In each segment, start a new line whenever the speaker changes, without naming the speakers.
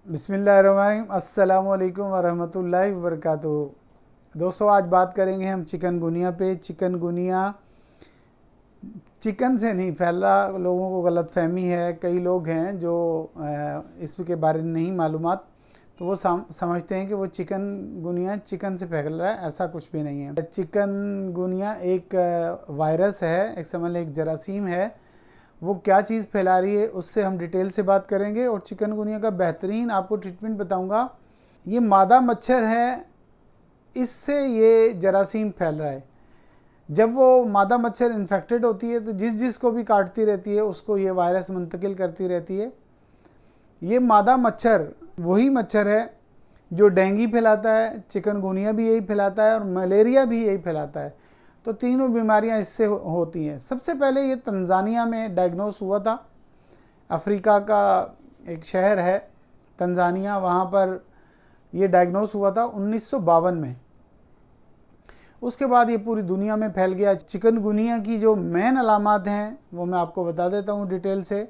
बिस्मिल्लाहिर्रहमानिर्रहीम, अस्सलामुअलैकुम वरहमतुल्लाहि वबरकातुहू। दोस्तों, आज बात करेंगे हम चिकनगुनिया पे। चिकनगुनिया चिकन से नहीं फैल रहा, लोगों को गलतफहमी है। कई लोग हैं जो इसके बारे में नहीं मालूमात, तो वो समझते हैं कि वो चिकनगुनिया चिकन से फैल रहा है। ऐसा कुछ भी नहीं है। चिकनगुनिया एक वायरस है, एक समझ लें एक जरासीम है। वो क्या चीज़ फैला रही है उससे हम डिटेल से बात करेंगे और चिकनगुनिया का बेहतरीन आपको ट्रीटमेंट बताऊंगा। ये मादा मच्छर है, इससे ये जरासीम फैल रहा है। जब वो मादा मच्छर इन्फेक्टेड होती है तो जिस जिस को भी काटती रहती है उसको ये वायरस मुंतकिल करती रहती है। ये मादा मच्छर वही मच्छर है जो डेंगू फैलाता है, चिकनगुनिया भी यही फैलाता है और मलेरिया भी यही फैलाता है। तो तीनों बीमारियां इससे होती हैं। सबसे पहले ये तंजानिया में डायग्नोस हुआ था। अफ्रीका का एक शहर है तंजानिया, वहाँ पर ये डायग्नोस हुआ था 1952 में। उसके बाद ये पूरी दुनिया में फैल गया। चिकनगुनिया की जो मेन अलामात हैं वो मैं आपको बता देता हूँ डिटेल से।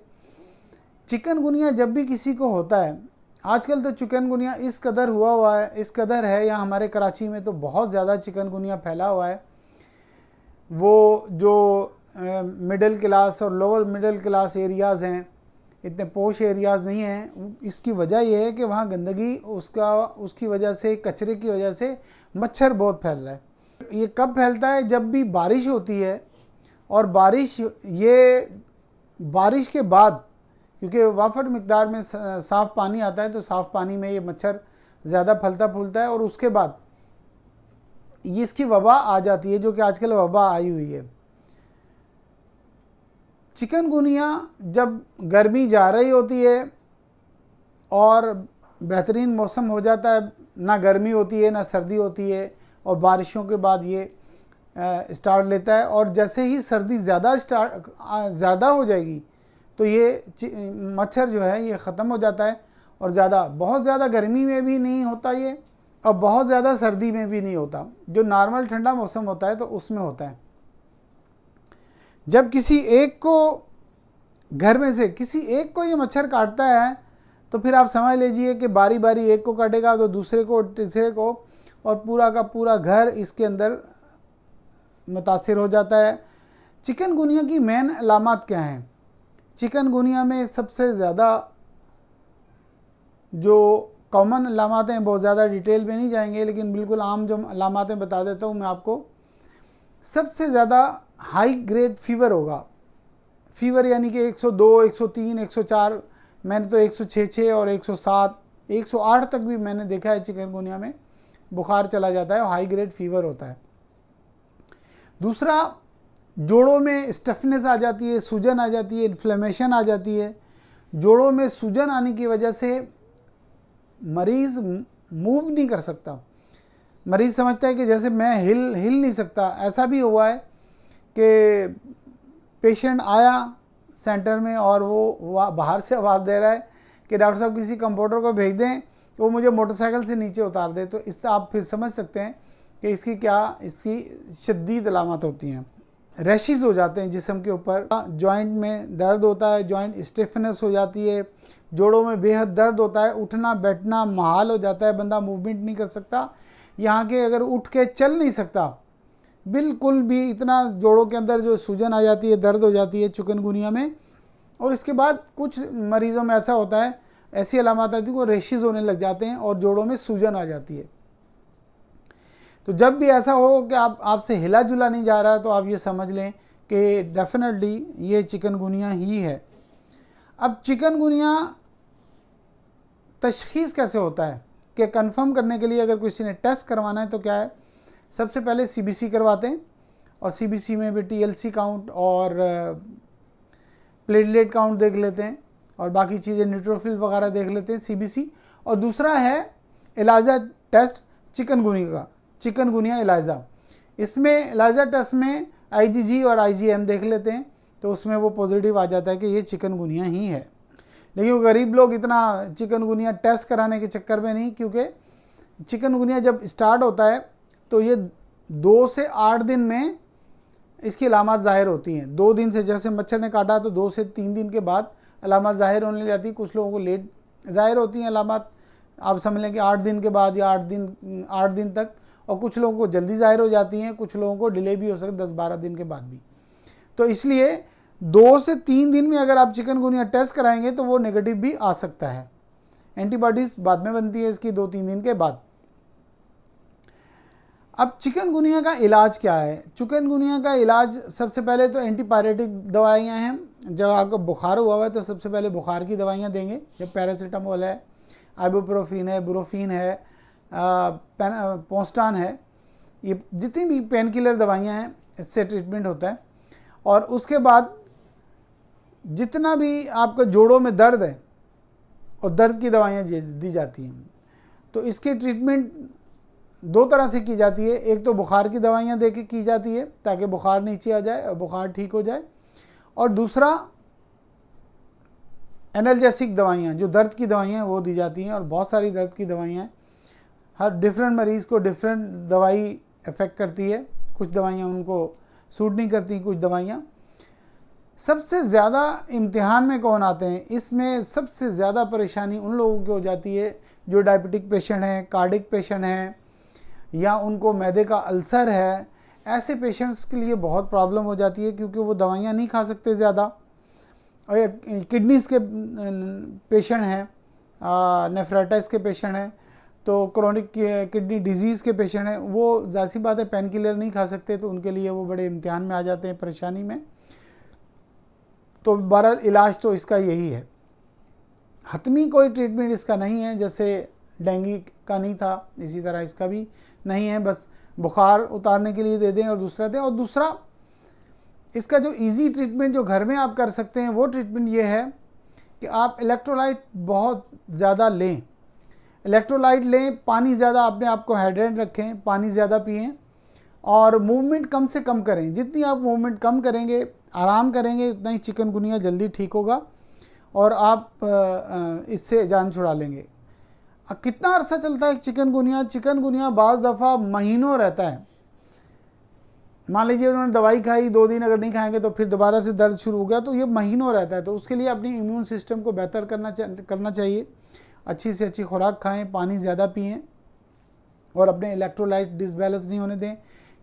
चिकनगुनिया जब भी किसी को होता है, आजकल तो चिकनगुनिया इस कदर हुआ है, इस कदर है, यहाँ हमारे कराची में तो बहुत ज़्यादा चिकनगुनिया फैला हुआ है। वो जो मिडिल क्लास और लोअर मिडिल क्लास एरियाज़ हैं, इतने पोश एरियाज़ नहीं हैं। इसकी वजह यह है कि वहाँ गंदगी उसकी वजह से, कचरे की वजह से मच्छर बहुत फैल रहा है। ये कब फैलता है? जब भी बारिश होती है, और बारिश के बाद, क्योंकि वाफर मिकदार में साफ़ पानी आता है तो साफ़ पानी में ये मच्छर ज़्यादा फलता फूलता है, और उसके बाद ये इसकी वबा आ जाती है, जो कि आजकल वबा आई हुई है। चिकनगुनिया जब गर्मी जा रही होती है और बेहतरीन मौसम हो जाता है, ना गर्मी होती है ना सर्दी होती है, और बारिशों के बाद ये स्टार्ट लेता है। और जैसे ही सर्दी ज़्यादा हो जाएगी तो ये मच्छर जो है ये ख़त्म हो जाता है। और बहुत ज़्यादा गर्मी में भी नहीं होता ये, और बहुत ज़्यादा सर्दी में भी नहीं होता। जो नॉर्मल ठंडा मौसम होता है तो उसमें होता है। जब किसी एक को, घर में से किसी एक को ये मच्छर काटता है तो फिर आप समझ लीजिए कि बारी बारी एक को काटेगा तो दूसरे को, तीसरे को, और पूरा का पूरा घर इसके अंदर मुतासिर हो जाता है। चिकनगुनिया की मेन अलामात क्या हैं? चिकनगुनिया में सबसे ज़्यादा जो कॉमन अलामात हैं, बहुत ज़्यादा डिटेल में नहीं जाएंगे, लेकिन बिल्कुल आम जो अलामातें बता देता हूँ मैं आपको। सबसे ज़्यादा हाई ग्रेड फीवर होगा। फीवर यानी कि 102, 103, 104, मैंने तो 106 और 107, 108 तक भी मैंने देखा है। चिकनगुनिया में बुखार चला जाता है, हाई ग्रेड फीवर होता है। दूसरा, जोड़ों में स्टफनेस आ जाती है, सूजन आ जाती है, इन्फ्लेमेशन आ जाती है। जोड़ों में सूजन आने की वजह से मरीज़ मूव नहीं कर सकता। मरीज़ समझता है कि जैसे मैं हिल नहीं सकता। ऐसा भी हुआ है कि पेशेंट आया सेंटर में और वो बाहर से आवाज़ दे रहा है कि डॉक्टर साहब किसी कंपाउंडर को भेज दें वो मुझे मोटरसाइकिल से नीचे उतार दे। तो इससे आप फिर समझ सकते हैं कि इसकी शदीद अलामत होती हैं। रैशेस हो जाते हैं जिस्म के ऊपर, जॉइंट में दर्द होता है, जॉइंट स्टिफनेस हो जाती है, जोड़ों में बेहद दर्द होता है, उठना बैठना महाल हो जाता है, बंदा मूवमेंट नहीं कर सकता। यहाँ के अगर उठ के चल नहीं सकता बिल्कुल भी, इतना जोड़ों के अंदर जो सूजन आ जाती है, दर्द हो जाती है चिकनगुनिया में। और इसके बाद कुछ मरीज़ों में ऐसा होता है, ऐसी अलामत आती है वो रेशेस होने लग जाते हैं और जोड़ों में सूजन आ जाती है। तो जब भी ऐसा हो कि आपसे हिला जुला नहीं जा रहा, तो आप ये समझ लें कि डेफिनेटली ये चिकनगुनिया ही है। अब चिकनगुनिया तशख़ीस कैसे होता है कि कंफर्म करने के लिए अगर किसी ने टेस्ट करवाना है तो क्या है? सबसे पहले सीबीसी करवाते हैं, और सीबीसी में भी टीएलसी काउंट और प्लेटलेट काउंट देख लेते हैं, और बाकी चीज़ें न्यूट्रोफिल वगैरह देख लेते हैं सीबीसी। और दूसरा है एलाइजा टेस्ट चिकनगुनिया एलाइजा। इसमें एलाइजा टेस्ट में आईजीजी और आईजीएम देख लेते हैं, तो उसमें वो पॉजिटिव आ जाता है कि ये चिकनगुनिया ही है। लेकिन गरीब लोग इतना चिकनगुनिया टेस्ट कराने के चक्कर में नहीं, क्योंकि चिकनगुनिया जब स्टार्ट होता है तो ये 2 से 8 दिन में इसकी अलामत ज़ाहिर होती हैं। 2 दिन से, जैसे मच्छर ने काटा तो 2 से 3 दिन के बाद अलामत ज़ाहिर होने लग जाती है। कुछ लोगों को लेट ज़ाहिर होती हैं अलामात, आप समझ लें कि 8 दिन के बाद या 8 दिन तक, और कुछ लोगों को जल्दी ज़ाहिर हो जाती हैं, कुछ लोगों को डिले भी हो सकता है 10-12 दिन के बाद भी। तो इसलिए 2 से 3 दिन में अगर आप चिकनगुनिया टेस्ट कराएंगे तो वो नेगेटिव भी आ सकता है। एंटीबॉडीज़ बाद में बनती है इसकी 2-3 दिन के बाद। अब चिकनगुनिया का इलाज क्या है? चिकनगुनिया का इलाज सबसे पहले तो एंटीपायरेटिक दवाइयाँ हैं। जब आपको बुखार हुआ है तो सबसे पहले बुखार की दवाइयाँ देंगे, जब पैरासीटामोल है, आइबुप्रोफिन है, ब्रोफिन है, पोस्टान है, ये जितनी भी पेन किलर दवाइयाँ हैं इससे ट्रीटमेंट होता है। और उसके बाद जितना भी आपके जोड़ों में दर्द है और दर्द की दवाइयाँ दी जाती हैं। तो इसकी ट्रीटमेंट 2 तरह से की जाती है। एक तो बुखार की दवाइयाँ दे के की जाती है ताकि बुखार नीचे आ जाए और बुखार ठीक हो जाए, और दूसरा एनाल्जेसिक दवाइयाँ, जो दर्द की दवाइयाँ हैं वो दी जाती हैं। और बहुत सारी दर्द की दवाइयाँ हैं, हर डिफरेंट मरीज़ को डिफरेंट दवाई इफ़ेक्ट करती है। कुछ दवाइयाँ उनको सूट नहीं करती, कुछ दवाइयाँ। सबसे ज़्यादा इम्तिहान में कौन आते हैं? इसमें सबसे ज़्यादा परेशानी उन लोगों को हो जाती है जो डायबिटिक पेशेंट हैं, कार्डिक पेशेंट हैं, या उनको मैदे का अल्सर है। ऐसे पेशेंट्स के लिए बहुत प्रॉब्लम हो जाती है क्योंकि वो दवाइयाँ नहीं खा सकते ज़्यादा। और किडनीज़ के पेशेंट हैं, नेफ्राइटिस के पेशेंट हैं, तो क्रोनिक किडनी डिजीज़ के पेशेंट हैं, वो ज़ाहिर सी बात है पेन किलर नहीं खा सकते, तो उनके लिए वो बड़े इम्तिहान में आ जाते हैं, परेशानी में। तो बहरहाल इलाज तो इसका यही है। हतमी कोई ट्रीटमेंट इसका नहीं है, जैसे डेंगू का नहीं था इसी तरह इसका भी नहीं है। बस बुखार उतारने के लिए दे दें और दूसरा दें। और दूसरा इसका जो इजी ट्रीटमेंट जो घर में आप कर सकते हैं वो ट्रीटमेंट ये है कि आप इलेक्ट्रोलाइट बहुत ज़्यादा लें, इलेक्ट्रोलाइट लें, पानी ज़्यादा अपने आप को हाइड्रेट रखें, पानी ज़्यादा पिएं, और मूवमेंट कम से कम करें। जितनी आप मूवमेंट कम करेंगे, आराम करेंगे, उतना ही चिकनगुनिया जल्दी ठीक होगा और आप इससे जान छुड़ा लेंगे। कितना अरसा चलता है चिकनगुनिया? चिकनगुनिया बाज़ दफ़ा महीनों रहता है। मान लीजिए उन्होंने दवाई खाई, 2 दिन अगर नहीं खाएंगे तो फिर दोबारा से दर्द शुरू हो गया, तो ये महीनों रहता है। तो उसके लिए अपनी इम्यून सिस्टम को बेहतर करना चाहिए। अच्छी से अच्छी खुराक खाएं, पानी ज़्यादा पिएं, और अपने इलेक्ट्रोलाइट डिसबैलेंस नहीं होने दें।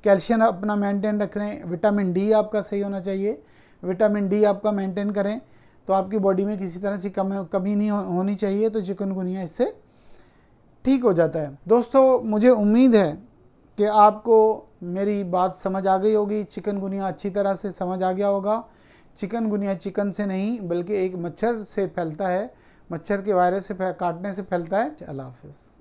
कैल्शियम अपना मेंटेन रख रहे हैं। विटामिन डी आपका सही होना चाहिए। विटामिन डी आपका मेंटेन करें तो आपकी बॉडी में किसी तरह से कमी नहीं होनी चाहिए। तो चिकनगुनिया इससे ठीक हो जाता है। दोस्तों, मुझे उम्मीद है कि आपको मेरी बात समझ आ गई होगी। चिकनगुनिया अच्छी तरह से समझ आ गया होगा। चिकनगुनिया चिकन से नहीं बल्कि एक मच्छर से फैलता है, मच्छर के वायरस से काटने से फैलता है। अल्लाह हाफ़िज़।